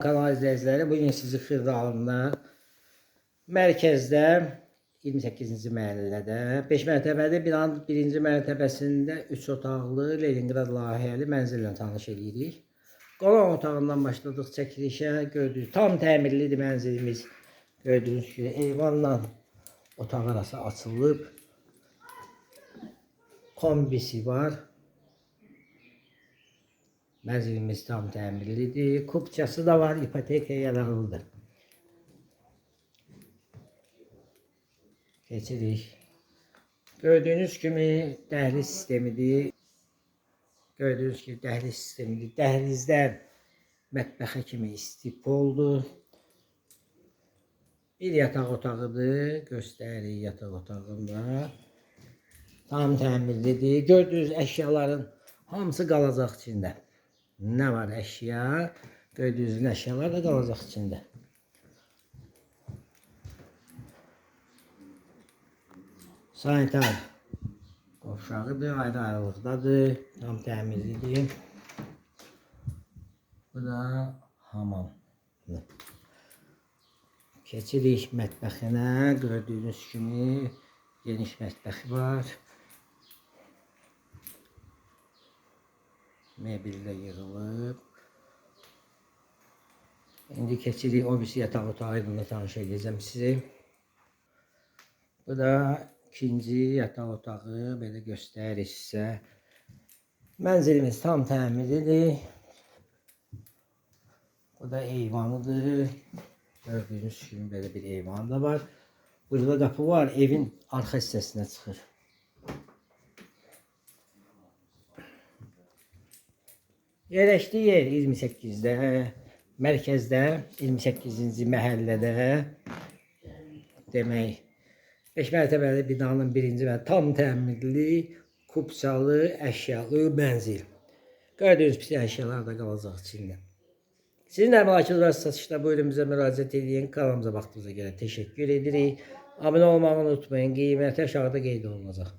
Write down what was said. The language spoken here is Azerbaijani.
Kanal izləyiciləri, bugün sizi Xırdalında, mərkəzdə 28-ci məhəllədə 5 mərtəbəli binanın 1-ci mərtəbəsində 3 otaqlı Leningrad layihəli mənzillə tanış edirik. Qalan otağından başladıq çəkilişə. Gördüyünüz tam təmirlidir mənzilimiz. Gördüyünüz kimi eyvanla otaq arası açılıb. Kombisi var. Mənzilimiz tam təmirlidir. Kupçası da var, ipotekaya yararlıdır. Keçirik. Gördüyünüz kimi dəhliz sistemidir. Gördüyünüz kimi dəhliz sistemidir. Dəhlizdən mətbəxə kimi istipoldur. Bir yataq otağıdır. Göstəririk yataq otağında. Tam təmirlidir. Gördüyünüz əşyaların hamısı qalacaq içində. Ne var eşya? Gördüğünüz eşyalar da kalacak içinde. Sanitar qovşağıdır, ayrı ayrılıqdadır, tam təmizlidir. Bu da hamam. Keçirik mətbəxinə. Gördüğünüz kimi geniş mətbəxi var. Mebeldə yığılıb. İndi keçirik o birisi yataq otağıyla tanış edəcəm sizi. Bu da ikinci yataq otağı. Belə göstərir sizə. Mənzilimiz tam təmirlidir. Bu da eyvanıdır. Gördüyünüz kimi belə bir eyvan da var. Burada qapı var. Evin arxa hissəsinə çıxır. Yerləşdiyi yer 28'də, mərkəzdə 28-ci məhəllədə, demək 5 mərtəbəli binanın 1-ci və tam təmirli, kupçalı, əşyalı mənzil. Gördüyünüz pis əşyalar da qalacaq içində. Sizin də mülakizat satışda buyurun bizə müraciət edin. Kanalımıza baxdığınıza görə təşəkkür edirik. Abunə olmağı unutmayın. Qiyməti aşağıda qeyd olunacaq.